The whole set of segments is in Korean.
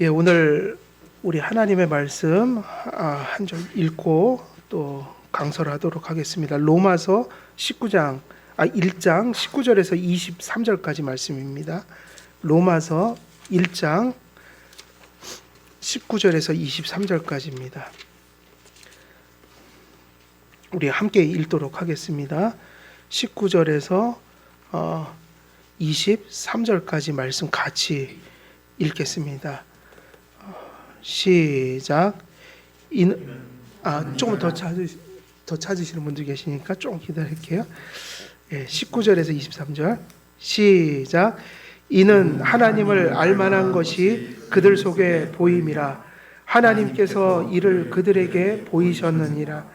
예, 오늘 우리 하나님의 말씀 한 절 읽고 또 강설을 하도록 하겠습니다. 로마서 1장 19절에서 23절까지 말씀입니다. 로마서 1장 19절에서 23절까지입니다. 우리 함께 읽도록 하겠습니다. 19절에서 23절까지 말씀 같이 읽겠습니다. 시작. 조금 더 찾으시는 분들 계시니까 좀 기다릴게요. 19절에서 23절 시작. 이는 하나님을 알만한 것이 그들 속에 보임이라. 하나님께서 이를 그들에게 보이셨느니라.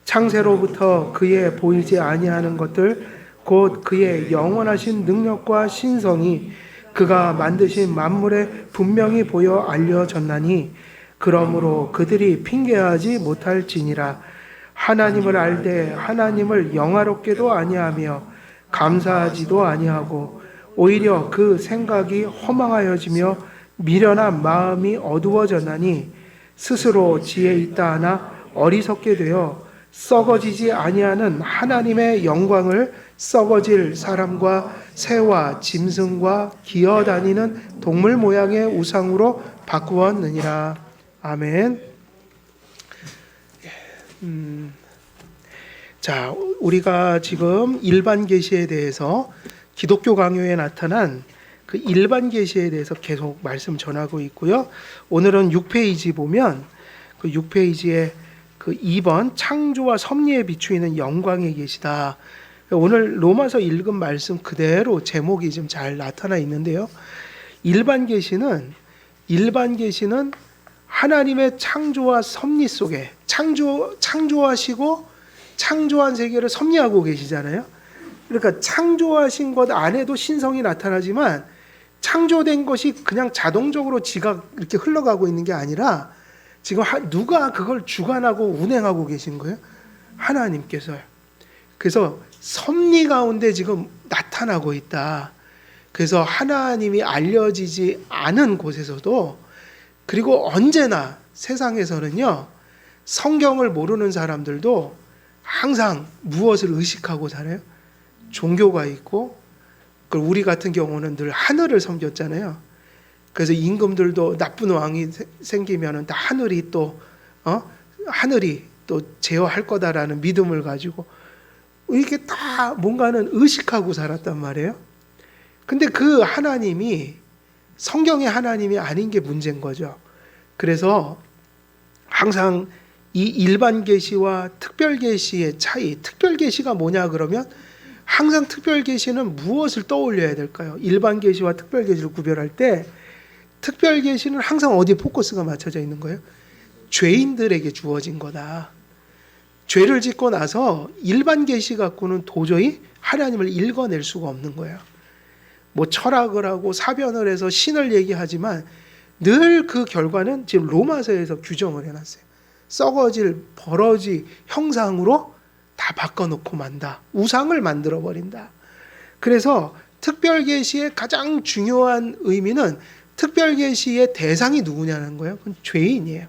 창세로부터 그의 보이지 아니하는 것들 곧 그의 영원하신 능력과 신성이 그가 만드신 만물에 분명히 보여 알려졌나니 그러므로 그들이 핑계하지 못할지니라. 하나님을 알되 하나님을 영화롭게도 아니하며 감사하지도 아니하고 오히려 그 생각이 허망하여지며 미련한 마음이 어두워졌나니 스스로 지혜 있다 하나 어리석게 되어 썩어지지 아니하는 하나님의 영광을 썩어질 사람과 새와 짐승과 기어다니는 동물 모양의 우상으로 바꾸었느니라. 아멘. 자, 우리가 지금 일반 계시에 대해서 기독교 강요에 나타난 그 일반 계시에 대해서 계속 말씀 전하고 있고요. 오늘은 6페이지 보면 그 6페이지에 그 2번 창조와 섭리에 비추이는 영광의 계시다. 오늘 로마서 읽은 말씀 그대로 제목이 좀 잘 나타나 있는데요. 일반 계시는 하나님의 창조와 섭리 속에 창조하시고 창조한 세계를 섭리하고 계시잖아요. 그러니까 창조하신 것 안에도 신성이 나타나지만 창조된 것이 그냥 자동적으로 지가 이렇게 흘러가고 있는 게 아니라 지금 누가 그걸 주관하고 운행하고 계신 거예요? 하나님께서요. 그래서 섭리 가운데 지금 나타나고 있다. 그래서 하나님이 알려지지 않은 곳에서도 그리고 언제나 세상에서는요, 성경을 모르는 사람들도 항상 무엇을 의식하고 살아요? 종교가 있고, 우리 같은 경우는 늘 하늘을 섬겼잖아요. 그래서 임금들도 나쁜 왕이 생기면은 다 하늘이 또 제어할 거다라는 믿음을 가지고 이렇게 다 뭔가는 의식하고 살았단 말이에요. 근데 그 하나님이 성경의 하나님이 아닌 게 문제인 거죠. 그래서 항상 이 일반 계시와 특별 계시의 차이, 특별 계시가 뭐냐 그러면 항상 특별 계시는 무엇을 떠올려야 될까요? 일반 계시와 특별 계시를 구별할 때 특별 계시는 항상 어디에 포커스가 맞춰져 있는 거예요? 죄인들에게 주어진 거다. 죄를 짓고 나서 일반 계시 갖고는 도저히 하나님을 읽어낼 수가 없는 거예요. 뭐 철학을 하고 사변을 해서 신을 얘기하지만 늘 그 결과는 지금 로마서에서 규정을 해놨어요. 썩어질 버러지 형상으로 다 바꿔놓고 만다. 우상을 만들어버린다. 그래서 특별 계시의 가장 중요한 의미는 특별 계시의 대상이 누구냐는 거예요. 그건 죄인이에요.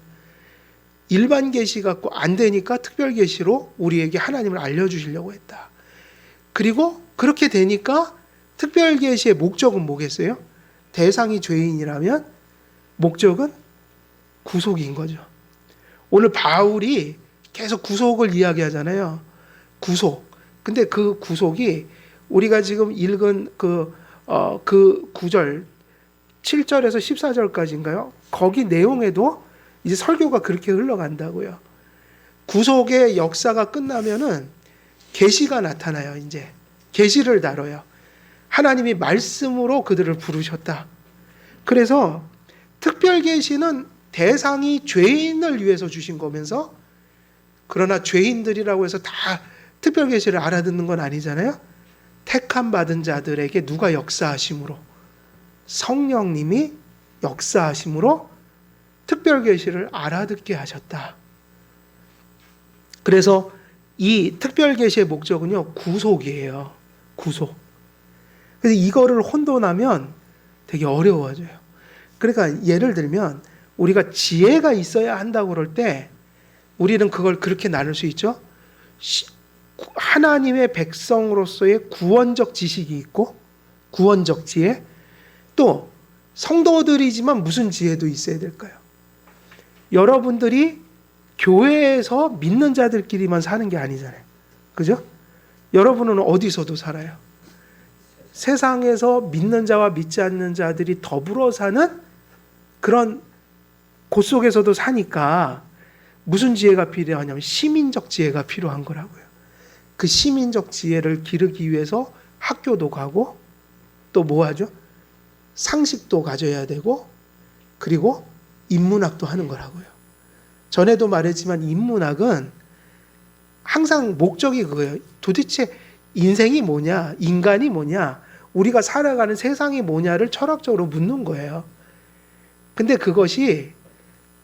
일반 계시 갖고 안 되니까 특별 계시로 우리에게 하나님을 알려주시려고 했다. 그리고 그렇게 되니까 특별 계시의 목적은 뭐겠어요? 대상이 죄인이라면 목적은 구속인 거죠. 오늘 바울이 계속 구속을 이야기하잖아요. 구속. 근데 그 구속이 우리가 지금 읽은 그 9절, 7절에서 14절까지인가요? 거기 내용에도 이제 설교가 그렇게 흘러간다고요. 구속의 역사가 끝나면은 계시가 나타나요. 이제 계시를 다뤄요. 하나님이 말씀으로 그들을 부르셨다. 그래서 특별 계시는 대상이 죄인을 위해서 주신 거면서 그러나 죄인들이라고 해서 다 특별 계시를 알아듣는 건 아니잖아요. 택함 받은 자들에게 누가 역사하심으로 성령님이 역사하심으로 특별 계시를 알아듣게 하셨다. 그래서 이 특별 계시의 목적은요, 구속이에요. 구속. 그래서 이거를 혼돈하면 되게 어려워져요. 그러니까 예를 들면 우리가 지혜가 있어야 한다고 그럴 때 우리는 그걸 그렇게 나눌 수 있죠. 하나님의 백성으로서의 구원적 지식이 있고 구원적 지혜, 또 성도들이지만 무슨 지혜도 있어야 될까요? 여러분들이 교회에서 믿는 자들끼리만 사는 게 아니잖아요. 그죠? 여러분은 어디서도 살아요. 세상에서 믿는 자와 믿지 않는 자들이 더불어 사는 그런 곳 속에서도 사니까 무슨 지혜가 필요하냐면 시민적 지혜가 필요한 거라고요. 그 시민적 지혜를 기르기 위해서 학교도 가고 또 뭐 하죠? 상식도 가져야 되고 그리고 인문학도 하는 거라고요. 전에도 말했지만 인문학은 항상 목적이 그거예요. 도대체 인생이 뭐냐, 인간이 뭐냐, 우리가 살아가는 세상이 뭐냐를 철학적으로 묻는 거예요. 근데 그것이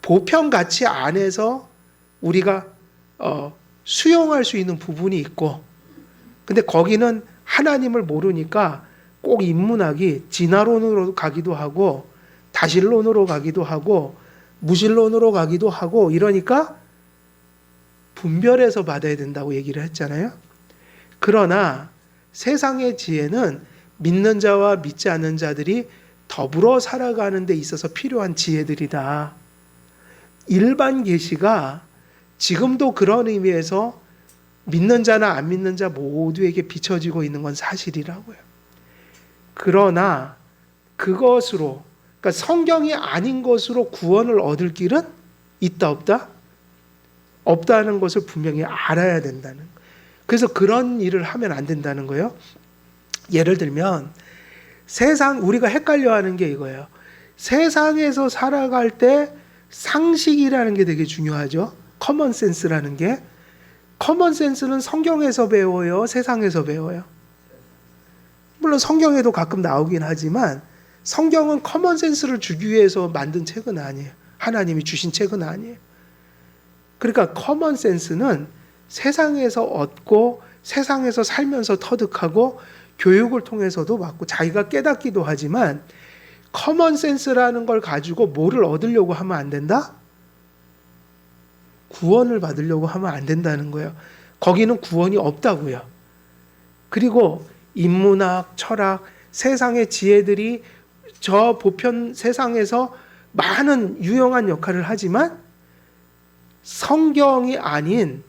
보편 가치 안에서 우리가 수용할 수 있는 부분이 있고, 근데 거기는 하나님을 모르니까 꼭 인문학이 진화론으로 가기도 하고 다신론으로 가기도 하고 무신론으로 가기도 하고 이러니까 분별해서 받아야 된다고 얘기를 했잖아요. 그러나 세상의 지혜는 믿는 자와 믿지 않는 자들이 더불어 살아가는 데 있어서 필요한 지혜들이다. 일반 계시가 지금도 그런 의미에서 믿는 자나 안 믿는 자 모두에게 비춰지고 있는 건 사실이라고요. 그러나 그것으로, 그러니까 성경이 아닌 것으로 구원을 얻을 길은 있다 없다? 없다는 것을 분명히 알아야 된다는 거예요. 그래서 그런 일을 하면 안 된다는 거예요. 예를 들면 우리가 헷갈려하는 게 이거예요. 세상에서 살아갈 때 상식이라는 게 되게 중요하죠. 커먼센스라는 게. 커먼센스는 성경에서 배워요? 세상에서 배워요? 물론 성경에도 가끔 나오긴 하지만 성경은 커먼센스를 주기 위해서 만든 책은 아니에요. 하나님이 주신 책은 아니에요. 그러니까 커먼센스는 세상에서 얻고 세상에서 살면서 터득하고 교육을 통해서도 받고 자기가 깨닫기도 하지만 커먼센스라는 걸 가지고 뭐를 얻으려고 하면 안 된다? 구원을 받으려고 하면 안 된다는 거예요. 거기는 구원이 없다고요. 그리고 인문학, 철학, 세상의 지혜들이 저 보편 세상에서 많은 유용한 역할을 하지만 성경이 아닌,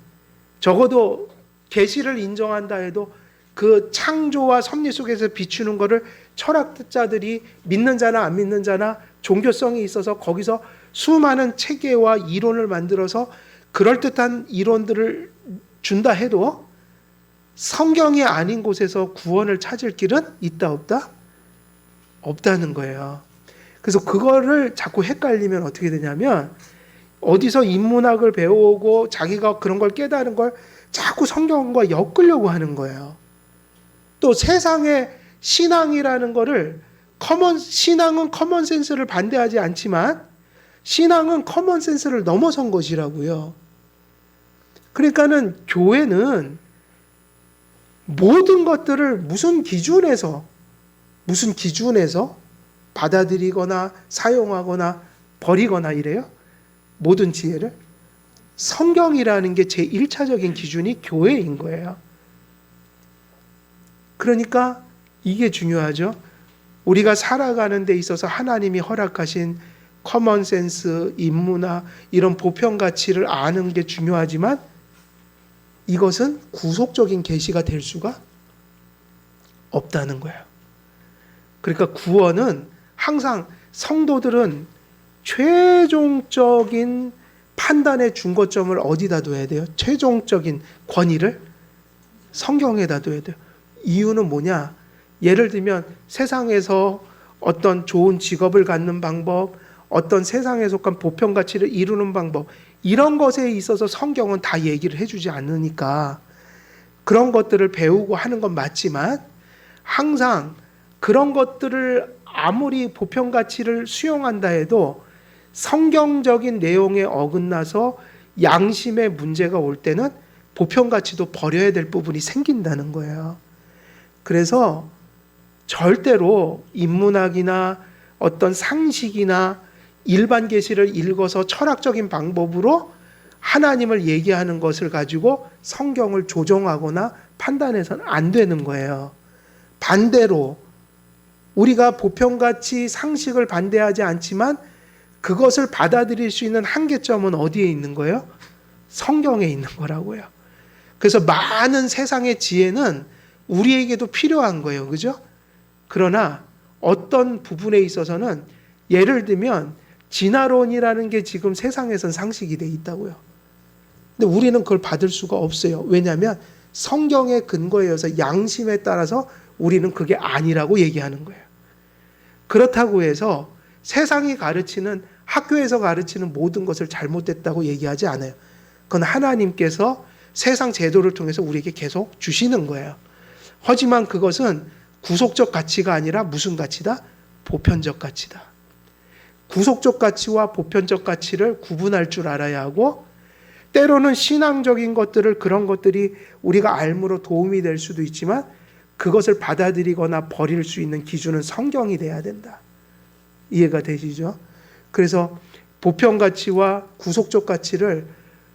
적어도 계시를 인정한다 해도 그 창조와 섭리 속에서 비추는 것을 철학자들이 믿는 자나 안 믿는 자나 종교성이 있어서 거기서 수많은 체계와 이론을 만들어서 그럴듯한 이론들을 준다 해도 성경이 아닌 곳에서 구원을 찾을 길은 있다 없다? 없다는 거예요. 그래서 그거를 자꾸 헷갈리면 어떻게 되냐면 어디서 인문학을 배우고 자기가 그런 걸 깨달은 걸 자꾸 성경과 엮으려고 하는 거예요. 또 세상의 신앙이라는 거를 신앙은 커먼센스를 반대하지 않지만 신앙은 커먼센스를 넘어선 것이라고요. 그러니까는 교회는 모든 것들을 무슨 기준에서 받아들이거나 사용하거나 버리거나 이래요? 모든 지혜를? 성경이라는 게 제1차적인 기준이 교회인 거예요. 그러니까 이게 중요하죠. 우리가 살아가는 데 있어서 하나님이 허락하신 커먼센스, 인문학 이런 보편 가치를 아는 게 중요하지만 이것은 구속적인 계시가 될 수가 없다는 거예요. 그러니까 구원은 항상 성도들은 최종적인 판단의 중거점을 어디다 둬야 돼요? 최종적인 권위를 성경에다 둬야 돼요. 이유는 뭐냐? 예를 들면 세상에서 어떤 좋은 직업을 갖는 방법, 어떤 세상에 속한 보편 가치를 이루는 방법, 이런 것에 있어서 성경은 다 얘기를 해주지 않으니까 그런 것들을 배우고 하는 건 맞지만 항상 그런 것들을 아무리 보편 가치를 수용한다 해도 성경적인 내용에 어긋나서 양심의 문제가 올 때는 보편 가치도 버려야 될 부분이 생긴다는 거예요. 그래서 절대로 인문학이나 어떤 상식이나 일반 계시를 읽어서 철학적인 방법으로 하나님을 얘기하는 것을 가지고 성경을 조정하거나 판단해서는 안 되는 거예요. 반대로 우리가 보편가치 상식을 반대하지 않지만 그것을 받아들일 수 있는 한계점은 어디에 있는 거예요? 성경에 있는 거라고요. 그래서 많은 세상의 지혜는 우리에게도 필요한 거예요. 그죠? 그러나 어떤 부분에 있어서는 예를 들면 진화론이라는 게 지금 세상에선 상식이 돼 있다고요. 근데 우리는 그걸 받을 수가 없어요. 왜냐하면 성경의 근거에 의해서 양심에 따라서 우리는 그게 아니라고 얘기하는 거예요. 그렇다고 해서 세상이 가르치는 학교에서 가르치는 모든 것을 잘못됐다고 얘기하지 않아요. 그건 하나님께서 세상 제도를 통해서 우리에게 계속 주시는 거예요. 하지만 그것은 구속적 가치가 아니라 무슨 가치다? 보편적 가치다. 구속적 가치와 보편적 가치를 구분할 줄 알아야 하고, 때로는 신앙적인 것들을, 그런 것들이 우리가 알므로 도움이 될 수도 있지만 그것을 받아들이거나 버릴 수 있는 기준은 성경이 돼야 된다. 이해가 되시죠? 그래서 보편 가치와 구속적 가치를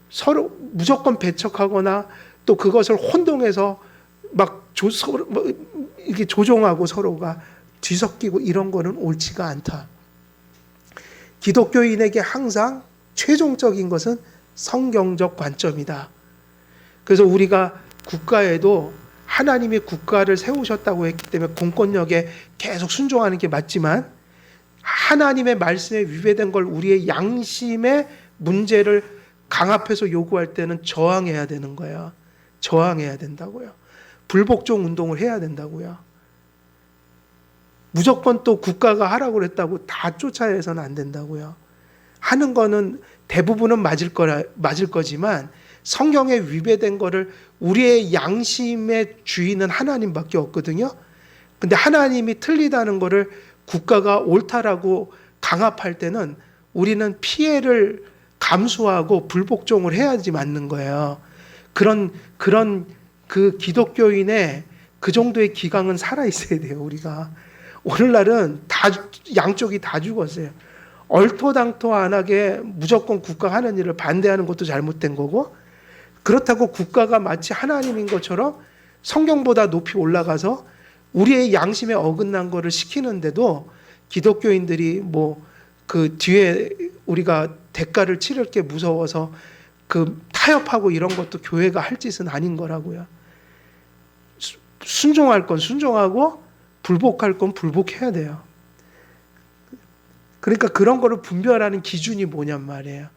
서로 무조건 배척하거나 또 그것을 혼동해서 막 이렇게 조종하고 서로가 뒤섞이고 이런 거는 옳지가 않다. 기독교인에게 항상 최종적인 것은 성경적 관점이다. 그래서 우리가 국가에도 하나님이 국가를 세우셨다고 했기 때문에 공권력에 계속 순종하는 게 맞지만, 하나님의 말씀에 위배된 걸 우리의 양심의 문제를 강압해서 요구할 때는 저항해야 되는 거예요. 저항해야 된다고요. 불복종 운동을 해야 된다고요. 무조건 또 국가가 하라고 그랬다고 다 쫓아내서는 안 된다고요. 하는 거는 대부분은 맞을 거지만 성경에 위배된 거를, 우리의 양심의 주인은 하나님밖에 없거든요. 근데 하나님이 틀리다는 거를 국가가 옳다라고 강압할 때는 우리는 피해를 감수하고 불복종을 해야지 맞는 거예요. 그런 그 기독교인의 그 정도의 기강은 살아 있어야 돼요. 우리가 오늘날은 다 양쪽이 다 죽었어요. 얼토당토안하게 무조건 국가가 하는 일을 반대하는 것도 잘못된 거고, 그렇다고 국가가 마치 하나님인 것처럼 성경보다 높이 올라가서 우리의 양심에 어긋난 거를 시키는데도 기독교인들이 뭐 그 뒤에 우리가 대가를 치를 게 무서워서 그 타협하고 이런 것도 교회가 할 짓은 아닌 거라고요. 순종할 건 순종하고 불복할 건 불복해야 돼요. 그러니까 그런 거를 분별하는 기준이 뭐냔 말이에요.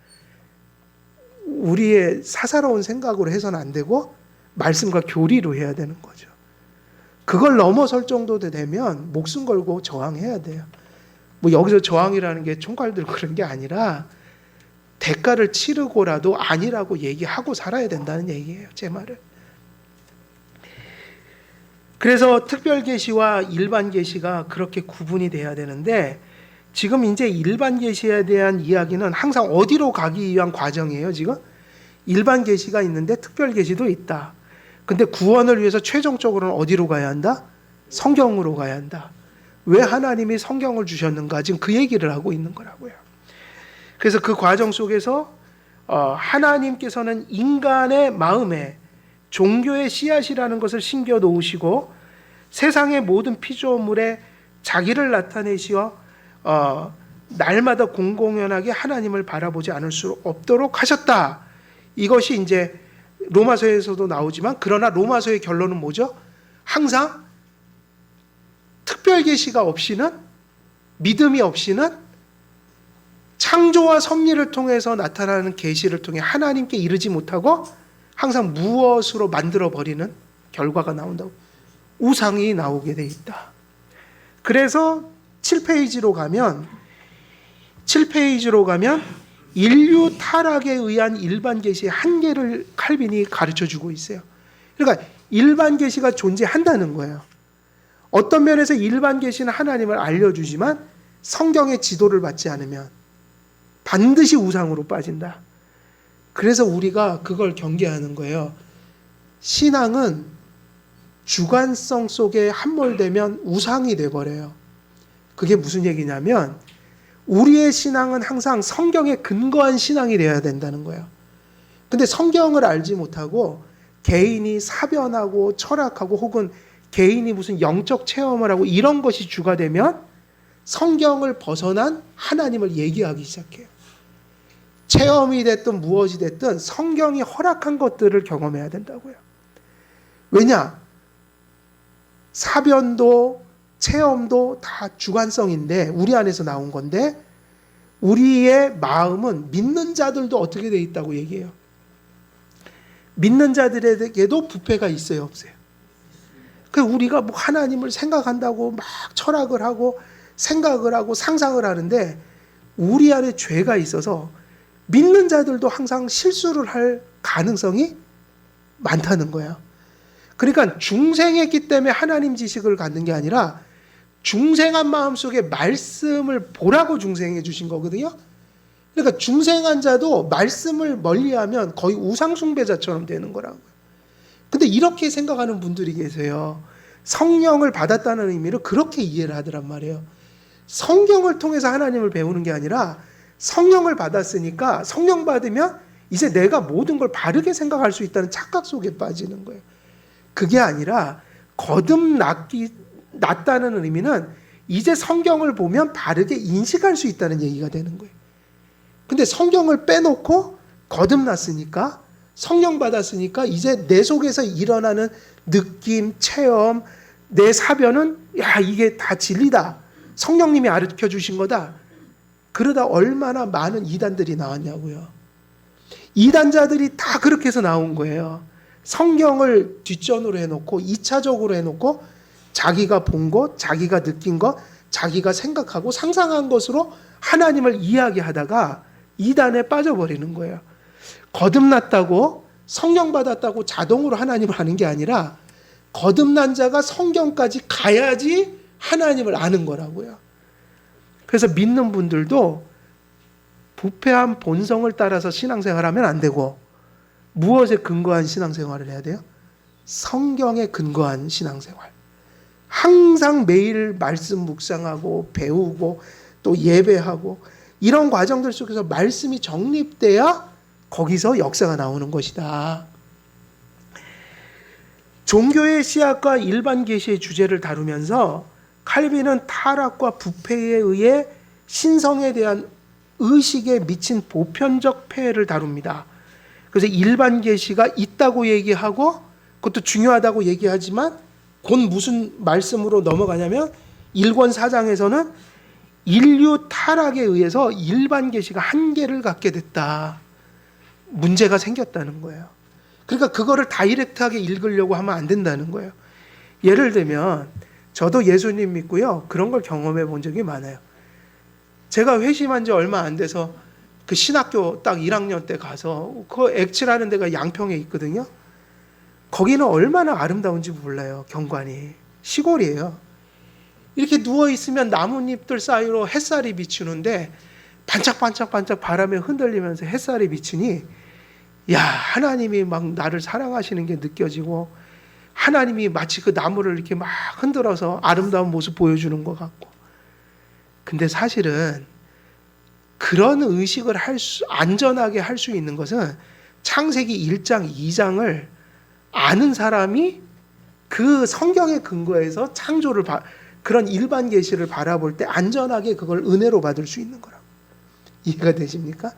우리의 사사로운 생각으로 해서는 안 되고 말씀과 교리로 해야 되는 거죠. 그걸 넘어설 정도 되면 목숨 걸고 저항해야 돼요. 뭐 여기서 저항이라는 게 총칼 들고 그런 게 아니라 대가를 치르고라도 아니라고 얘기하고 살아야 된다는 얘기예요. 제 말은. 그래서 특별 계시와 일반 계시가 그렇게 구분이 돼야 되는데, 지금 이제 일반 계시에 대한 이야기는 항상 어디로 가기 위한 과정이에요. 지금 일반 계시가 있는데 특별 계시도 있다. 근데 구원을 위해서 최종적으로는 어디로 가야 한다? 성경으로 가야 한다. 왜 하나님이 성경을 주셨는가? 지금 그 얘기를 하고 있는 거라고요. 그래서 그 과정 속에서 하나님께서는 인간의 마음에 종교의 씨앗이라는 것을 심겨 놓으시고 세상의 모든 피조물에 자기를 나타내시어 날마다 공공연하게 하나님을 바라보지 않을 수 없도록 하셨다. 이것이 이제 로마서에서도 나오지만, 그러나 로마서의 결론은 뭐죠? 항상 특별 계시가 없이는, 믿음이 없이는 창조와 섭리를 통해서 나타나는 계시를 통해 하나님께 이르지 못하고 항상 무엇으로 만들어 버리는 결과가 나온다고, 우상이 나오게 돼 있다. 그래서 7페이지로 가면 인류 타락에 의한 일반 계시의 한계를 칼빈이 가르쳐 주고 있어요. 그러니까 일반 계시가 존재한다는 거예요. 어떤 면에서 일반 계시는 하나님을 알려주지만 성경의 지도를 받지 않으면 반드시 우상으로 빠진다. 그래서 우리가 그걸 경계하는 거예요. 신앙은 주관성 속에 함몰되면 우상이 돼버려요. 그게 무슨 얘기냐면 우리의 신앙은 항상 성경에 근거한 신앙이 되어야 된다는 거예요. 근데 성경을 알지 못하고 개인이 사변하고 철학하고 혹은 개인이 무슨 영적 체험을 하고 이런 것이 주가 되면 성경을 벗어난 하나님을 얘기하기 시작해요. 체험이 됐든 무엇이 됐든 성경이 허락한 것들을 경험해야 된다고요. 왜냐? 사변도 체험도 다 주관성인데 우리 안에서 나온 건데 우리의 마음은 믿는 자들도 어떻게 돼 있다고 얘기해요. 믿는 자들에게도 부패가 있어요, 없어요? 그 우리가 뭐 하나님을 생각한다고 막 철학을 하고 생각을 하고 상상을 하는데 우리 안에 죄가 있어서 믿는 자들도 항상 실수를 할 가능성이 많다는 거예요. 그러니까 중생했기 때문에 하나님 지식을 갖는 게 아니라 중생한 마음속에 말씀을 보라고 중생해 주신 거거든요. 그러니까 중생한 자도 말씀을 멀리하면 거의 우상숭배자처럼 되는 거라고요. 근데 이렇게 생각하는 분들이 계세요. 성령을 받았다는 의미를 그렇게 이해를 하더란 말이에요. 성경을 통해서 하나님을 배우는 게 아니라 성령을 받았으니까 성령 받으면 이제 내가 모든 걸 바르게 생각할 수 있다는 착각 속에 빠지는 거예요. 그게 아니라 거듭났다는 의미는 이제 성경을 보면 바르게 인식할 수 있다는 얘기가 되는 거예요. 근데 성경을 빼놓고 거듭났으니까 성령 받았으니까 이제 내 속에서 일어나는 느낌, 체험, 내 사변은 야 이게 다 진리다. 성령님이 가르쳐 주신 거다. 그러다 얼마나 많은 이단들이 나왔냐고요. 이단자들이 다 그렇게 해서 나온 거예요. 성경을 뒷전으로 해놓고 2차적으로 해놓고 자기가 본 것, 자기가 느낀 것, 자기가 생각하고 상상한 것으로 하나님을 이야기하다가 이단에 빠져버리는 거예요. 거듭났다고 성령 받았다고 자동으로 하나님을 아는 게 아니라 거듭난 자가 성경까지 가야지 하나님을 아는 거라고요. 그래서 믿는 분들도 부패한 본성을 따라서 신앙생활하면 안 되고 무엇에 근거한 신앙생활을 해야 돼요? 성경에 근거한 신앙생활. 항상 매일 말씀 묵상하고 배우고 또 예배하고 이런 과정들 속에서 말씀이 정립돼야 거기서 역사가 나오는 것이다. 종교의 씨앗과 일반 계시의 주제를 다루면서 칼빈은 타락과 부패에 의해 신성에 대한 의식에 미친 보편적 폐해를 다룹니다. 그래서 일반 계시가 있다고 얘기하고 그것도 중요하다고 얘기하지만 곧 무슨 말씀으로 넘어가냐면 1권 4장에서는 인류 타락에 의해서 일반 계시가 한계를 갖게 됐다. 문제가 생겼다는 거예요. 그러니까 그거를 다이렉트하게 읽으려고 하면 안 된다는 거예요. 예를 들면 저도 예수님 믿고요. 그런 걸 경험해 본 적이 많아요. 제가 회심한 지 얼마 안 돼서 그 신학교 딱 1학년 때 가서 그 액칠하는 데가 양평에 있거든요. 거기는 얼마나 아름다운지 몰라요. 경관이. 시골이에요. 이렇게 누워있으면 나뭇잎들 사이로 햇살이 비추는데 반짝반짝반짝 바람에 흔들리면서 햇살이 비추니 야 하나님이 막 나를 사랑하시는 게 느껴지고 하나님이 마치 그 나무를 이렇게 막 흔들어서 아름다운 모습 보여주는 것 같고 근데 사실은 그런 의식을 안전하게 할 수 있는 것은 창세기 1장, 2장을 아는 사람이 그 성경의 근거에서 창조를 그런 일반 계시를 바라볼 때 안전하게 그걸 은혜로 받을 수 있는 거라고. 이해가 되십니까?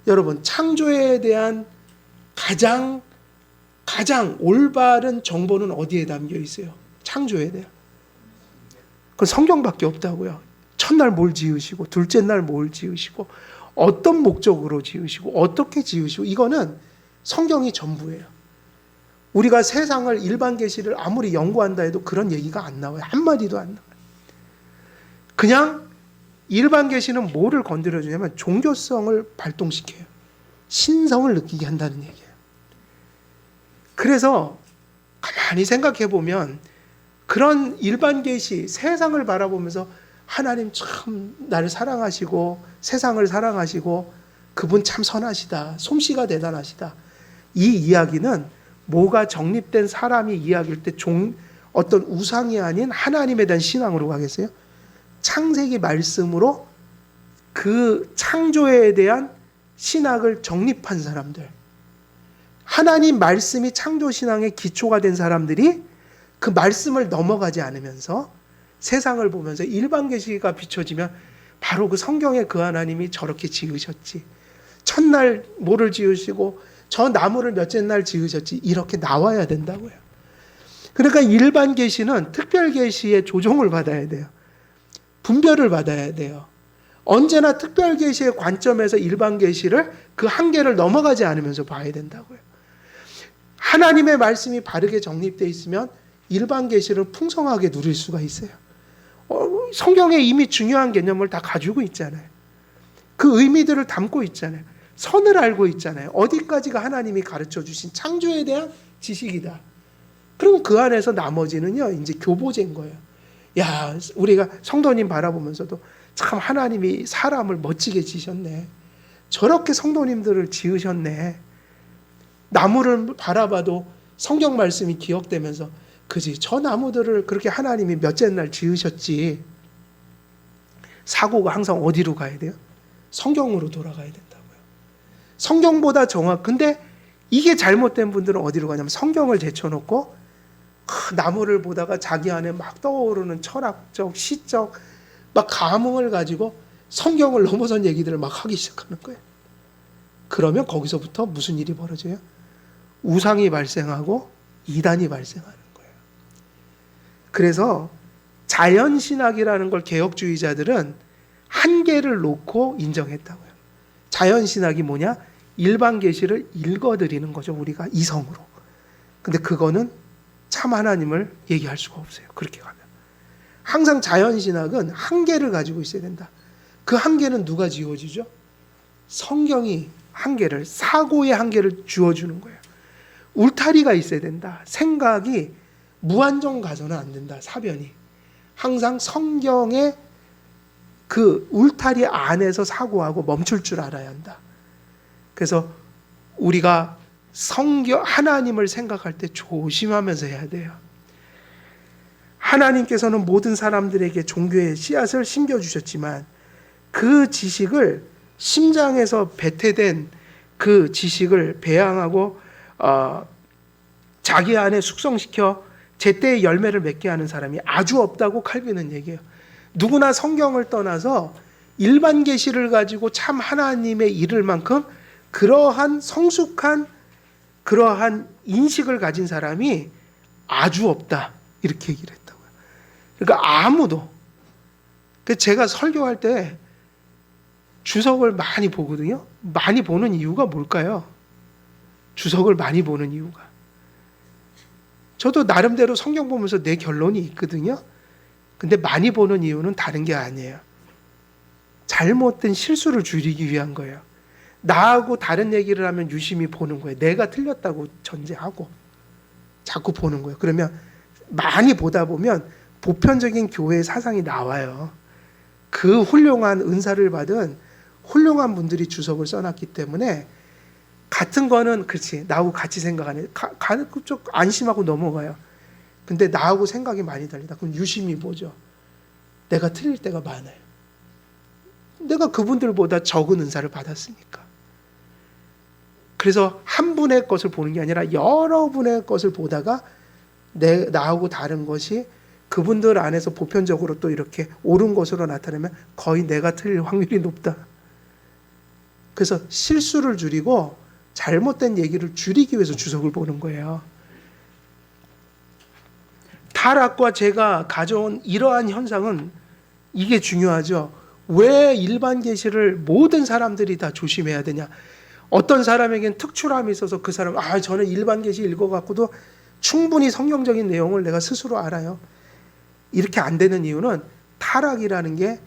여러분 창조에 대한 가장 올바른 정보는 어디에 담겨 있어요? 창조에 대한. 그건 성경밖에 없다고요. 첫날 뭘 지으시고 둘째 날 뭘 지으시고 어떤 목적으로 지으시고 어떻게 지으시고 이거는 성경이 전부예요. 우리가 세상을 일반 계시를 아무리 연구한다 해도 그런 얘기가 안 나와요. 한마디도 안 나와요. 그냥 일반 계시는 뭐를 건드려 주냐면 종교성을 발동시켜요. 신성을 느끼게 한다는 얘기예요. 그래서 가만히 생각해 보면 그런 일반 계시, 세상을 바라보면서 하나님 참 나를 사랑하시고 세상을 사랑하시고 그분 참 선하시다. 솜씨가 대단하시다. 이 이야기는 뭐가 정립된 사람이 이야기할 때 어떤 우상이 아닌 하나님에 대한 신앙으로 가겠어요? 창세기 말씀으로 그 창조에 대한 신학을 정립한 사람들, 하나님 말씀이 창조 신앙의 기초가 된 사람들이 그 말씀을 넘어가지 않으면서 세상을 보면서 일반 계시가 비춰지면 바로 그 성경에 그 하나님이 저렇게 지으셨지, 첫날 뭐를 지으시고 저 나무를 몇째 날 지으셨지, 이렇게 나와야 된다고요. 그러니까 일반 계시는 특별 계시의 조종을 받아야 돼요. 분별을 받아야 돼요. 언제나 특별 계시의 관점에서 일반 계시를 그 한계를 넘어가지 않으면서 봐야 된다고요. 하나님의 말씀이 바르게 정립되어 있으면 일반 계시를 풍성하게 누릴 수가 있어요. 성경에 이미 중요한 개념을 다 가지고 있잖아요. 그 의미들을 담고 있잖아요. 선을 알고 있잖아요. 어디까지가 하나님이 가르쳐 주신 창조에 대한 지식이다. 그럼 그 안에서 나머지는요, 이제 교보제인 거예요. 야, 우리가 성도님 바라보면서도 참 하나님이 사람을 멋지게 지으셨네. 저렇게 성도님들을 지으셨네. 나무를 바라봐도 성경 말씀이 기억되면서, 그지, 저 나무들을 그렇게 하나님이 몇째 날 지으셨지. 사고가 항상 어디로 가야 돼요? 성경으로 돌아가야 된다고요. 성경보다 근데 이게 잘못된 분들은 어디로 가냐면 성경을 제쳐놓고 나무를 보다가 자기 안에 막 떠오르는 철학적, 시적 막 감흥을 가지고 성경을 넘어선 얘기들을 막 하기 시작하는 거예요. 그러면 거기서부터 무슨 일이 벌어져요? 우상이 발생하고 이단이 발생하는 거예요. 그래서 자연신학이라는 걸 개혁주의자들은 한계를 놓고 인정했다고요. 자연신학이 뭐냐? 일반 계시를 읽어드리는 거죠. 우리가 이성으로. 근데 그거는 참 하나님을 얘기할 수가 없어요. 그렇게 가면. 항상 자연신학은 한계를 가지고 있어야 된다. 그 한계는 누가 지어주죠? 성경이 한계를, 사고의 한계를 주어주는 거예요. 울타리가 있어야 된다. 생각이 무한정 가서는 안 된다. 사변이. 항상 성경의 그 울타리 안에서 사고하고 멈출 줄 알아야 한다. 그래서 우리가 하나님을 생각할 때 조심하면서 해야 돼요. 하나님께서는 모든 사람들에게 종교의 씨앗을 심겨주셨지만 그 지식을, 심장에서 배태된 그 지식을 배양하고 자기 안에 숙성시켜 제때의 열매를 맺게 하는 사람이 아주 없다고 칼빈은 얘기해요. 누구나 성경을 떠나서 일반 계시를 가지고 참 하나님의 이를 만큼 그러한 성숙한 그러한 인식을 가진 사람이 아주 없다, 이렇게 얘기를 했다고요. 그러니까 아무도. 제가 설교할 때 주석을 많이 보거든요. 많이 보는 이유가 뭘까요? 주석을 많이 보는 이유가. 저도 나름대로 성경 보면서 내 결론이 있거든요. 근데 많이 보는 이유는 다른 게 아니에요. 잘못된 실수를 줄이기 위한 거예요. 나하고 다른 얘기를 하면 유심히 보는 거예요. 내가 틀렸다고 전제하고 자꾸 보는 거예요. 그러면 많이 보다 보면 보편적인 교회의 사상이 나와요. 그 훌륭한 은사를 받은 훌륭한 분들이 주석을 써놨기 때문에 같은 거는 그렇지, 나하고 같이 생각 안 해. 좀 안심하고 넘어가요. 근데 나하고 생각이 많이 다르다. 그럼 유심히 보죠. 내가 틀릴 때가 많아요. 내가 그분들보다 적은 은사를 받았으니까. 그래서 한 분의 것을 보는 게 아니라 여러 분의 것을 보다가 나하고 다른 것이 그분들 안에서 보편적으로 또 이렇게 옳은 것으로 나타나면 거의 내가 틀릴 확률이 높다. 그래서 실수를 줄이고 잘못된 얘기를 줄이기 위해서 주석을 보는 거예요. 타락과 제가 가져온 이러한 현상은 이게 중요하죠. 왜 일반 계시를 모든 사람들이 다 조심해야 되냐? 어떤 사람에겐 특출함이 있어서 그 사람, 저는 일반 계시 읽어갖고도 충분히 성경적인 내용을 내가 스스로 알아요. 이렇게 안 되는 이유는 타락이라는 게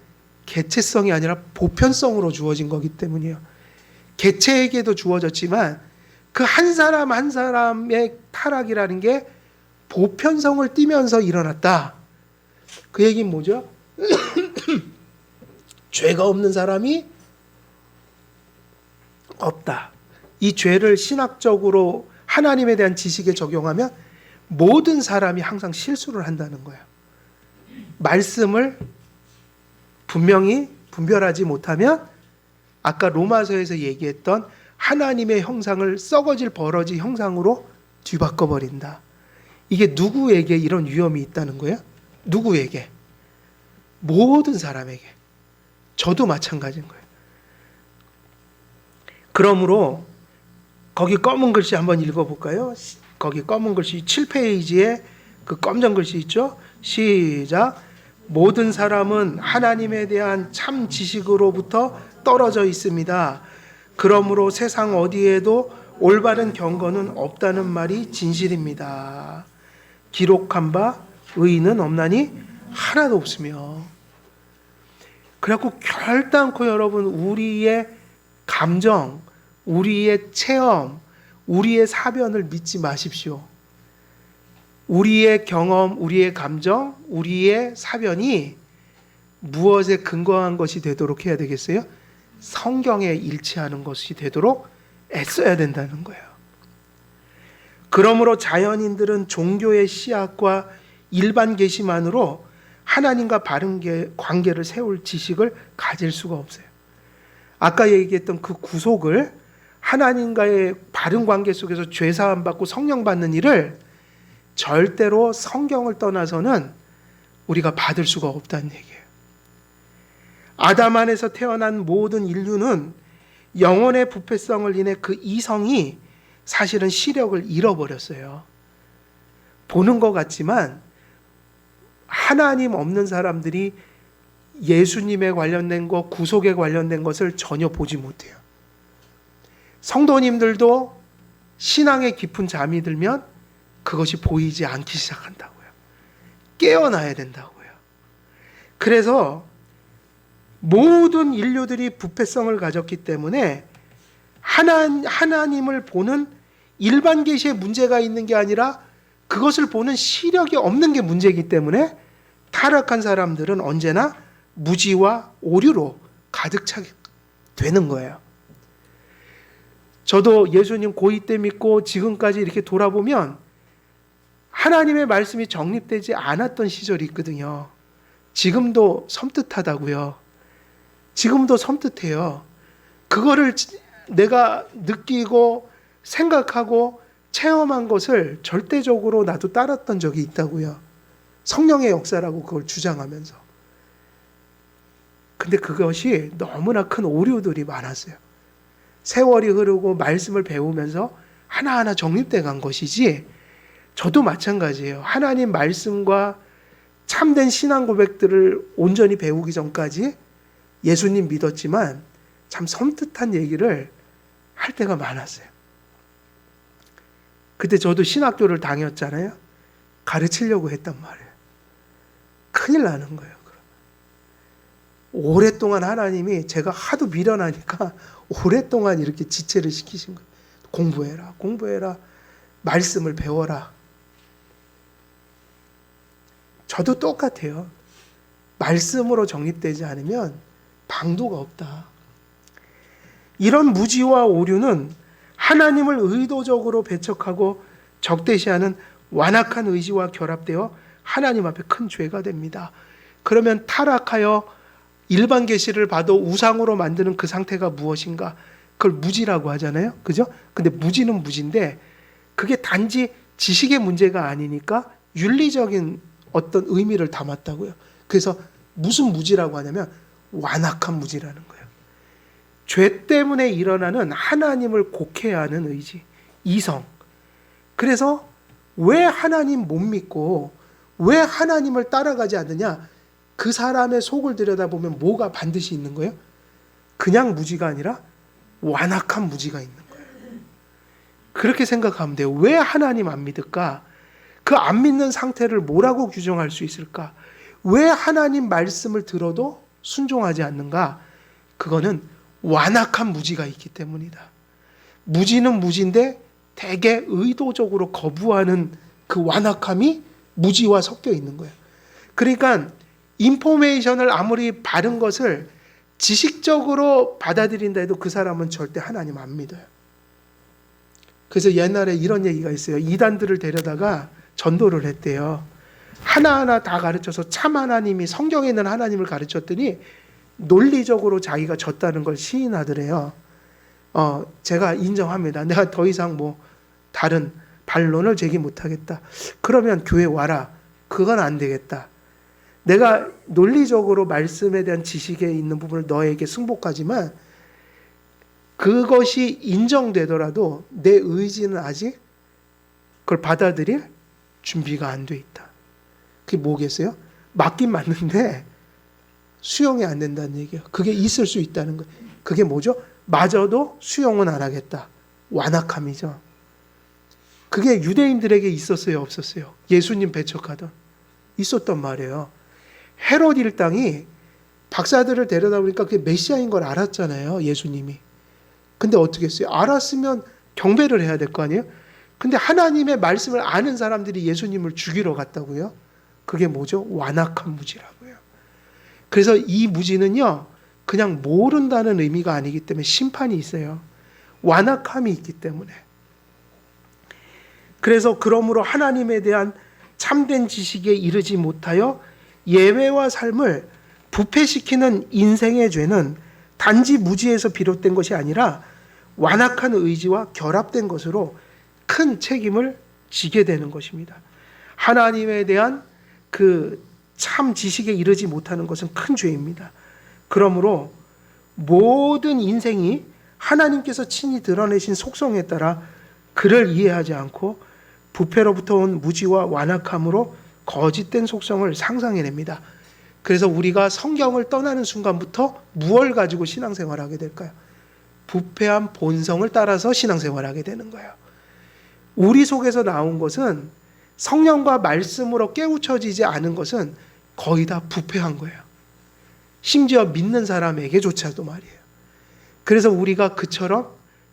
개체성이 아니라 보편성으로 주어진 거기 때문이에요. 개체에게도 주어졌지만 그 한 사람 한 사람의 타락이라는 게 보편성을 띠면서 일어났다. 그 얘기는 뭐죠? 죄가 없는 사람이 없다. 이 죄를 신학적으로 하나님에 대한 지식에 적용하면 모든 사람이 항상 실수를 한다는 거예요. 말씀을 분명히 분별하지 못하면 아까 로마서에서 얘기했던 하나님의 형상을 썩어질 버러지 형상으로 뒤바꿔 버린다. 이게 누구에게 이런 위험이 있다는 거예요? 누구에게? 모든 사람에게. 저도 마찬가지인 거예요. 그러므로 거기 검은 글씨 한번 읽어볼까요? 거기 검은 글씨 7페이지에 그 검정 글씨 있죠? 시작. 모든 사람은 하나님에 대한 참 지식으로부터 떨어져 있습니다. 그러므로 세상 어디에도 올바른 경건은 없다는 말이 진실입니다. 기록한 바 의인은 없나니 하나도 없으며. 그래갖고 결단코 여러분 우리의 감정, 우리의 체험, 우리의 사변을 믿지 마십시오. 우리의 경험, 우리의 감정, 우리의 사변이 무엇에 근거한 것이 되도록 해야 되겠어요? 성경에 일치하는 것이 되도록 애써야 된다는 거예요. 그러므로 자연인들은 종교의 씨앗과 일반 계시만으로 하나님과 바른 관계를 세울 지식을 가질 수가 없어요. 아까 얘기했던 그 구속을 하나님과의 바른 관계 속에서 죄사함 받고 성령 받는 일을 절대로 성경을 떠나서는 우리가 받을 수가 없다는 얘기예요. 아담 안에서 태어난 모든 인류는 영혼의 부패성을 인해 그 이성이 사실은 시력을 잃어버렸어요. 보는 것 같지만 하나님 없는 사람들이 예수님에 관련된 것, 구속에 관련된 것을 전혀 보지 못해요. 성도님들도 신앙에 깊은 잠이 들면 그것이 보이지 않기 시작한다고요. 깨어나야 된다고요. 그래서 모든 인류들이 부패성을 가졌기 때문에 하나님을 보는 일반 계시에 문제가 있는 게 아니라 그것을 보는 시력이 없는 게 문제이기 때문에 타락한 사람들은 언제나 무지와 오류로 가득 차게 되는 거예요. 저도 예수님 고2 때 믿고 지금까지 이렇게 돌아보면 하나님의 말씀이 정립되지 않았던 시절이 있거든요. 지금도 섬뜩하다고요. 지금도 섬뜩해요. 그거를 내가 느끼고 생각하고 체험한 것을 절대적으로 나도 따랐던 적이 있다고요. 성령의 역사라고 그걸 주장하면서. 근데 그것이 너무나 큰 오류들이 많았어요. 세월이 흐르고 말씀을 배우면서 하나하나 정립돼 간 것이지, 저도 마찬가지예요. 하나님 말씀과 참된 신앙 고백들을 온전히 배우기 전까지 예수님 믿었지만 참 섬뜩한 얘기를 할 때가 많았어요. 그때 저도 신학교를 다녔잖아요. 가르치려고 했단 말이에요. 큰일 나는 거예요. 오랫동안 하나님이 제가 하도 미련하니까 오랫동안 이렇게 지체를 시키신 거예요. 공부해라, 공부해라, 말씀을 배워라. 저도 똑같아요. 말씀으로 정립되지 않으면 방도가 없다. 이런 무지와 오류는 하나님을 의도적으로 배척하고 적대시하는 완악한 의지와 결합되어 하나님 앞에 큰 죄가 됩니다. 그러면 타락하여 일반 계시를 봐도 우상으로 만드는 그 상태가 무엇인가? 그걸 무지라고 하잖아요. 그죠? 근데 무지는 무지인데 그게 단지 지식의 문제가 아니니까 윤리적인 어떤 의미를 담았다고요. 그래서 무슨 무지라고 하냐면 완악한 무지라는 거예요. 죄 때문에 일어나는 하나님을 곡해하는 의지, 이성. 그래서 왜 하나님 못 믿고 왜 하나님을 따라가지 않느냐? 그 사람의 속을 들여다보면 뭐가 반드시 있는 거예요? 그냥 무지가 아니라 완악한 무지가 있는 거예요. 그렇게 생각하면 돼요. 왜 하나님 안 믿을까? 그 안 믿는 상태를 뭐라고 규정할 수 있을까? 왜 하나님 말씀을 들어도 순종하지 않는가? 그거는 완악한 무지가 있기 때문이다. 무지는 무지인데 되게 의도적으로 거부하는 그 완악함이 무지와 섞여 있는 거예요. 그러니까 인포메이션을 아무리 바른 것을 지식적으로 받아들인다 해도 그 사람은 절대 하나님 안 믿어요. 그래서 옛날에 이런 얘기가 있어요. 이단들을 데려다가 전도를 했대요. 하나하나 다 가르쳐서 참 하나님이 성경에 있는 하나님을 가르쳤더니 논리적으로 자기가 졌다는 걸 시인하더래요. 제가 인정합니다. 내가 더 이상 뭐 다른 반론을 제기 못하겠다. 그러면 교회 와라. 그건 안 되겠다. 내가 논리적으로 말씀에 대한 지식에 있는 부분을 너에게 승복하지만 그것이 인정되더라도 내 의지는 아직 그걸 받아들일 준비가 안 돼 있다. 그게 뭐겠어요? 맞긴 맞는데 수용이 안 된다는 얘기예요. 그게 있을 수 있다는 거예요. 그게 뭐죠? 마저도 수용은 안 하겠다. 완악함이죠. 그게 유대인들에게 있었어요, 없었어요? 예수님 배척하던 있었단 말이에요. 헤롯 일당이 박사들을 데려다 보니까 그게 메시아인 걸 알았잖아요, 예수님이. 근데 어떻게 했어요? 알았으면 경배를 해야 될 거 아니에요? 근데 하나님의 말씀을 아는 사람들이 예수님을 죽이러 갔다고요? 그게 뭐죠? 완악한 무지라고요. 그래서 이 무지는요, 그냥 모른다는 의미가 아니기 때문에 심판이 있어요. 완악함이 있기 때문에. 그래서 그러므로 하나님에 대한 참된 지식에 이르지 못하여 예외와 삶을 부패시키는 인생의 죄는 단지 무지에서 비롯된 것이 아니라 완악한 의지와 결합된 것으로 큰 책임을 지게 되는 것입니다. 하나님에 대한 그 참 지식에 이르지 못하는 것은 큰 죄입니다. 그러므로 모든 인생이 하나님께서 친히 드러내신 속성에 따라 그를 이해하지 않고 부패로부터 온 무지와 완악함으로 거짓된 속성을 상상해냅니다. 그래서 우리가 성경을 떠나는 순간부터 무엇을 가지고 신앙생활을 하게 될까요? 부패한 본성을 따라서 신앙생활을 하게 되는 거예요. 우리 속에서 나온 것은 성령과 말씀으로 깨우쳐지지 않은 것은 거의 다 부패한 거예요. 심지어 믿는 사람에게조차도 말이에요. 그래서 우리가 그처럼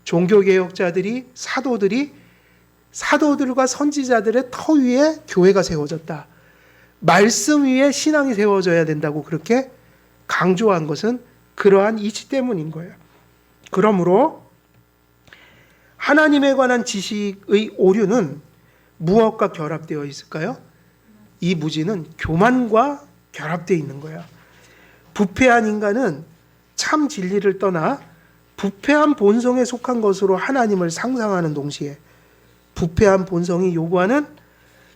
종교개혁자들이 사도들과 선지자들의 터 위에 교회가 세워졌다. 말씀 위에 신앙이 세워져야 된다고 그렇게 강조한 것은 그러한 이치 때문인 거예요. 그러므로 하나님에 관한 지식의 오류는 무엇과 결합되어 있을까요? 이 무지는 교만과 결합되어 있는 거예요. 부패한 인간은 참 진리를 떠나 부패한 본성에 속한 것으로 하나님을 상상하는 동시에 부패한 본성이 요구하는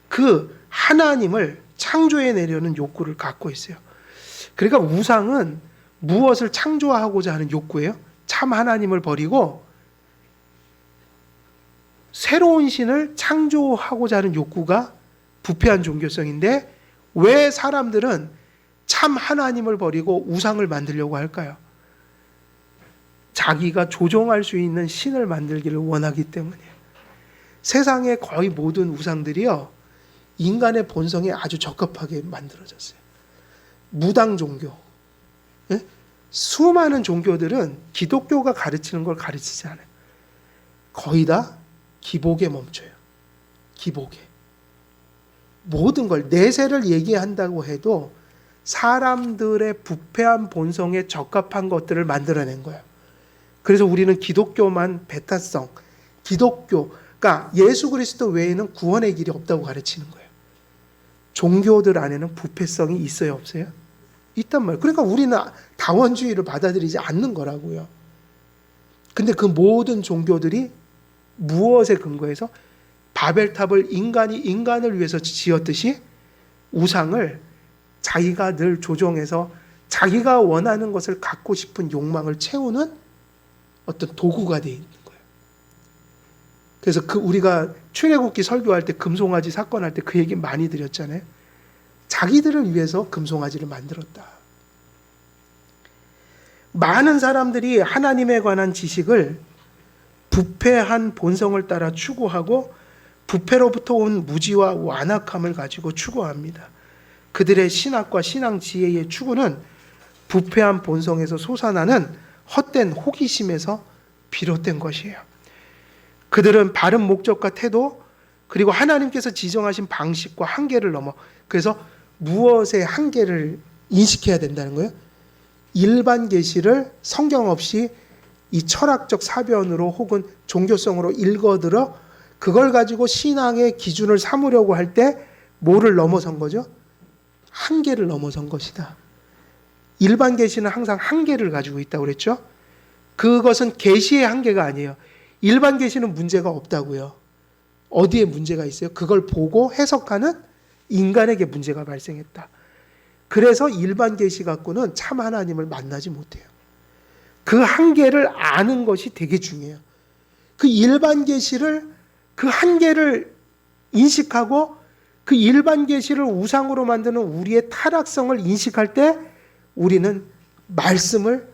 그 하나님을 창조해내려는 욕구를 갖고 있어요. 그러니까 우상은 무엇을 창조하고자 하는 욕구예요? 참 하나님을 버리고 새로운 신을 창조하고자 하는 욕구가 부패한 종교성인데 왜 사람들은 참 하나님을 버리고 우상을 만들려고 할까요? 자기가 조종할 수 있는 신을 만들기를 원하기 때문이에요. 세상의 거의 모든 우상들이요, 인간의 본성에 아주 적합하게 만들어졌어요. 무당 종교, 수많은 종교들은 기독교가 가르치는 걸 가르치지 않아요. 거의 다 기복에 멈춰요. 기복에. 모든 걸 내세를 얘기한다고 해도 사람들의 부패한 본성에 적합한 것들을 만들어낸 거예요. 그래서 우리는 기독교만 배타성, 그러니까 예수 그리스도 외에는 구원의 길이 없다고 가르치는 거예요. 종교들 안에는 부패성이 있어요, 없어요? 있단 말이에요. 그러니까 우리는 다원주의를 받아들이지 않는 거라고요. 근데 그 모든 종교들이 무엇에 근거해서 바벨탑을 인간이 인간을 위해서 지었듯이 우상을 자기가 늘 조종해서 자기가 원하는 것을 갖고 싶은 욕망을 채우는 어떤 도구가 되어 있는 거예요. 그래서 우리가 출애굽기 설교할 때 금송아지 사건 할 때 그 얘기 많이 드렸잖아요. 자기들을 위해서 금송아지를 만들었다. 많은 사람들이 하나님에 관한 지식을 부패한 본성을 따라 추구하고 부패로부터 온 무지와 완악함을 가지고 추구합니다. 그들의 신학과 신앙 지혜의 추구는 부패한 본성에서 솟아나는 헛된 호기심에서 비롯된 것이에요. 그들은 바른 목적과 태도, 그리고 하나님께서 지정하신 방식과 한계를 넘어, 그래서 무엇의 한계를 인식해야 된다는 거예요? 일반 계시를 성경 없이 이 철학적 사변으로 혹은 종교성으로 읽어들어 그걸 가지고 신앙의 기준을 삼으려고 할 때 뭐를 넘어선 거죠? 한계를 넘어선 것이다. 일반 계시는 항상 한계를 가지고 있다고 그랬죠? 그것은 계시의 한계가 아니에요. 일반 계시는 문제가 없다고요. 어디에 문제가 있어요? 그걸 보고 해석하는 인간에게 문제가 발생했다. 그래서 일반 계시 갖고는 참 하나님을 만나지 못해요. 그 한계를 아는 것이 되게 중요해요. 그 일반 계시를, 그 한계를 인식하고 그 일반 계시를 우상으로 만드는 우리의 타락성을 인식할 때 우리는 말씀을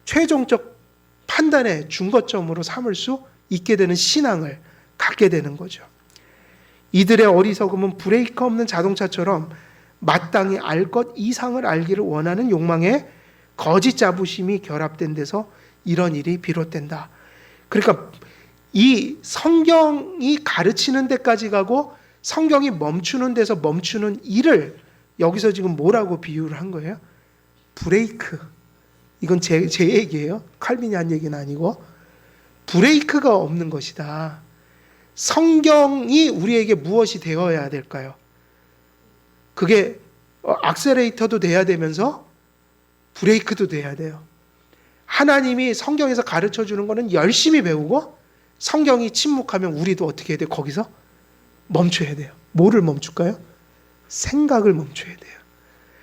최종적 판단의 중거점으로 삼을 수 있게 되는 신앙을 갖게 되는 거죠. 이들의 어리석음은 브레이크 없는 자동차처럼 마땅히 알 것 이상을 알기를 원하는 욕망에 거짓 자부심이 결합된 데서 이런 일이 비롯된다. 그러니까 이 성경이 가르치는 데까지 가고 성경이 멈추는 데서 멈추는 일을 여기서 지금 뭐라고 비유를 한 거예요? 브레이크. 이건 제 얘기예요. 칼빈이 한 얘기는 아니고. 브레이크가 없는 것이다. 성경이 우리에게 무엇이 되어야 될까요? 그게 악셀레이터도 돼야 되면서 브레이크도 돼야 돼요. 하나님이 성경에서 가르쳐 주는 거는 열심히 배우고 성경이 침묵하면 우리도 어떻게 해야 돼요? 거기서 멈춰야 돼요. 뭐를 멈출까요? 생각을 멈춰야 돼요.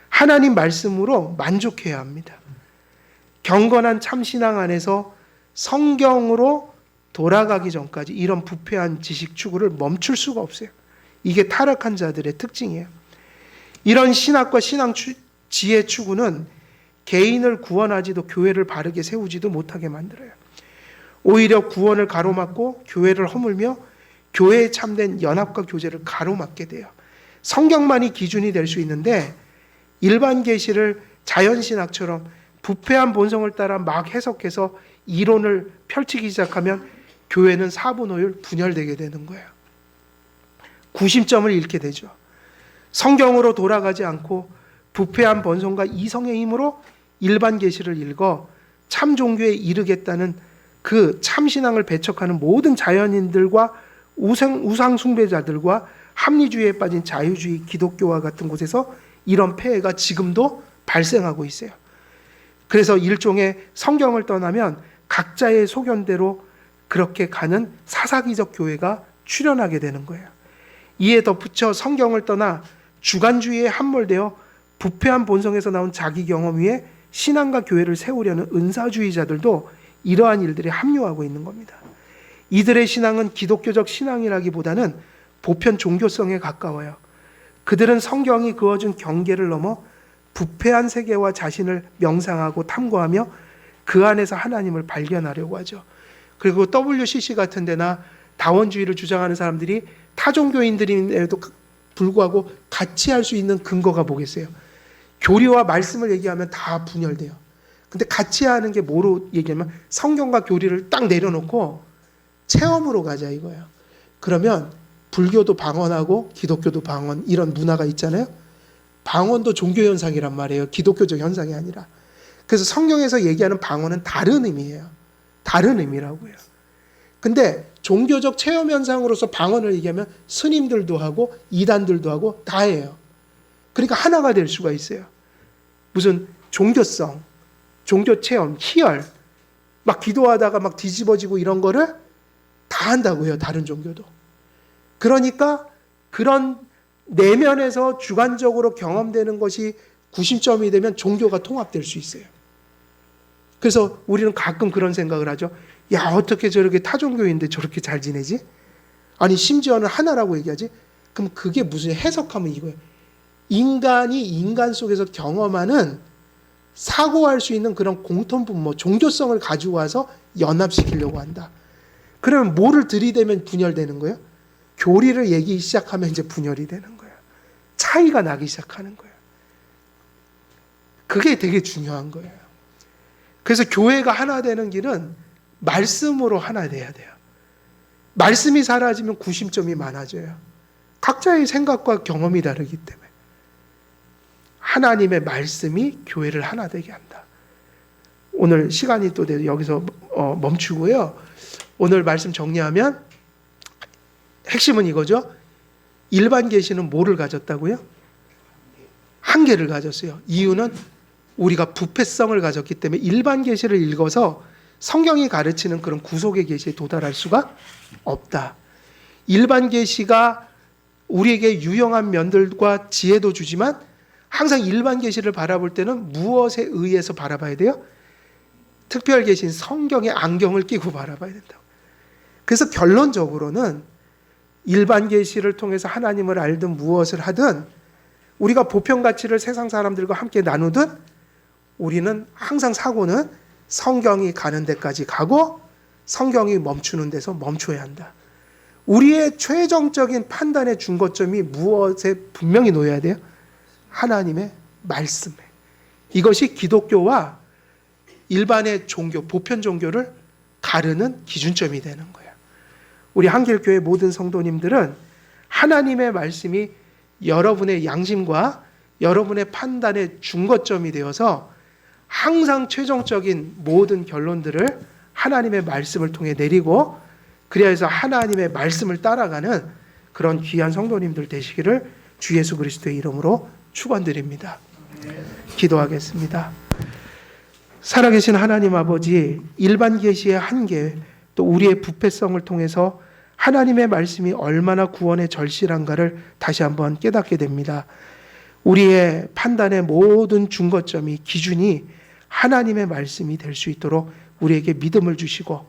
하나님 말씀으로 만족해야 합니다. 경건한 참신앙 안에서 성경으로 돌아가기 전까지 이런 부패한 지식 추구를 멈출 수가 없어요. 이게 타락한 자들의 특징이에요. 이런 신학과 신앙 지혜 추구는 개인을 구원하지도 교회를 바르게 세우지도 못하게 만들어요. 오히려 구원을 가로막고 교회를 허물며 교회에 참된 연합과 교제를 가로막게 돼요. 성경만이 기준이 될 수 있는데 일반 계시를 자연신학처럼 부패한 본성을 따라 막 해석해서 이론을 펼치기 시작하면 교회는 사분오율 분열되게 되는 거예요. 구심점을 잃게 되죠. 성경으로 돌아가지 않고 부패한 본성과 이성의 힘으로 일반 계시를 읽어 참 종교에 이르겠다는 그 참신앙을 배척하는 모든 자연인들과 우상 숭배자들과 합리주의에 빠진 자유주의 기독교와 같은 곳에서 이런 폐해가 지금도 발생하고 있어요. 그래서 일종의 성경을 떠나면 각자의 소견대로 그렇게 가는 사사기적 교회가 출현하게 되는 거예요. 이에 덧붙여 성경을 떠나 주관주의에 함몰되어 부패한 본성에서 나온 자기 경험 위에 신앙과 교회를 세우려는 은사주의자들도 이러한 일들에 합류하고 있는 겁니다. 이들의 신앙은 기독교적 신앙이라기보다는 보편 종교성에 가까워요. 그들은 성경이 그어준 경계를 넘어 부패한 세계와 자신을 명상하고 탐구하며 그 안에서 하나님을 발견하려고 하죠. 그리고 WCC 같은 데나 다원주의를 주장하는 사람들이 타종교인들임에도 불구하고 같이 할 수 있는 근거가 뭐겠어요? 교리와 말씀을 얘기하면 다 분열돼요. 근데 같이 하는 게 뭐로 얘기하면 성경과 교리를 딱 내려놓고 체험으로 가자 이거예요. 그러면 불교도 방언하고 기독교도 방언 이런 문화가 있잖아요. 방언도 종교 현상이란 말이에요. 기독교적 현상이 아니라. 그래서 성경에서 얘기하는 방언은 다른 의미예요. 다른 의미라고요. 근데 종교적 체험 현상으로서 방언을 얘기하면 스님들도 하고 이단들도 하고 다 해요. 그러니까 하나가 될 수가 있어요. 무슨 종교성, 종교 체험, 희열, 막 기도하다가 막 뒤집어지고 이런 거를 다 한다고요. 다른 종교도. 그러니까 그런 내면에서 주관적으로 경험되는 것이 구심점이 되면 종교가 통합될 수 있어요. 그래서 우리는 가끔 그런 생각을 하죠. 야, 어떻게 저렇게 타종교인데 저렇게 잘 지내지? 아니 심지어는 하나라고 얘기하지? 그럼 그게 무슨 해석하면 이거예요. 인간이 인간 속에서 경험하는 사고할 수 있는 그런 공통분모, 종교성을 가지고 와서 연합시키려고 한다. 그러면 뭐를 들이대면 분열되는 거예요? 교리를 얘기 시작하면 이제 분열이 되는 거예요. 차이가 나기 시작하는 거예요. 그게 되게 중요한 거예요. 그래서 교회가 하나 되는 길은 말씀으로 하나 돼야 돼요. 말씀이 사라지면 구심점이 많아져요. 각자의 생각과 경험이 다르기 때문에. 하나님의 말씀이 교회를 하나 되게 한다. 오늘 시간이 또 돼서 여기서 멈추고요. 오늘 말씀 정리하면 핵심은 이거죠. 일반 계시는 뭐를 가졌다고요? 한계를 가졌어요. 이유는 우리가 부패성을 가졌기 때문에 일반 계시를 읽어서 성경이 가르치는 그런 구속의 계시에 도달할 수가 없다. 일반 계시가 우리에게 유용한 면들과 지혜도 주지만 항상 일반 계시를 바라볼 때는 무엇에 의해서 바라봐야 돼요? 특별 계신 성경의 안경을 끼고 바라봐야 된다고. 그래서 결론적으로는 일반 계시를 통해서 하나님을 알든 무엇을 하든 우리가 보편 가치를 세상 사람들과 함께 나누든 우리는 항상 사고는 성경이 가는 데까지 가고 성경이 멈추는 데서 멈춰야 한다. 우리의 최종적인 판단의 중거점이 무엇에 분명히 놓여야 돼요? 하나님의 말씀에. 이것이 기독교와 일반의 종교, 보편 종교를 가르는 기준점이 되는 거예요. 우리 한길교회 모든 성도님들은 하나님의 말씀이 여러분의 양심과 여러분의 판단의 중거점이 되어서 항상 최종적인 모든 결론들을 하나님의 말씀을 통해 내리고 그래야 해서 하나님의 말씀을 따라가는 그런 귀한 성도님들 되시기를 주 예수 그리스도의 이름으로 축원드립니다. 기도하겠습니다. 살아계신 하나님 아버지, 일반 계시의 한계, 또 우리의 부패성을 통해서 하나님의 말씀이 얼마나 구원에 절실한가를 다시 한번 깨닫게 됩니다. 우리의 판단의 모든 중거점이, 기준이 하나님의 말씀이 될 수 있도록 우리에게 믿음을 주시고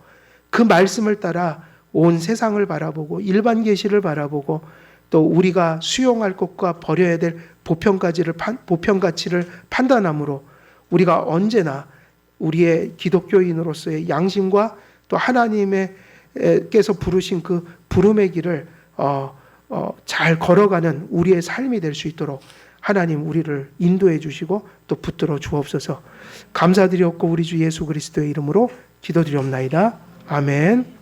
그 말씀을 따라 온 세상을 바라보고 일반 계시를 바라보고 또 우리가 수용할 것과 버려야 될 보편 가치를 판단함으로 우리가 언제나 우리의 기독교인으로서의 양심과 또 하나님께서 부르신 그 부름의 길을 잘 걸어가는 우리의 삶이 될 수 있도록 하나님 우리를 인도해 주시고 또 붙들어 주옵소서. 감사드렸고 우리 주 예수 그리스도의 이름으로 기도드리옵나이다. 아멘.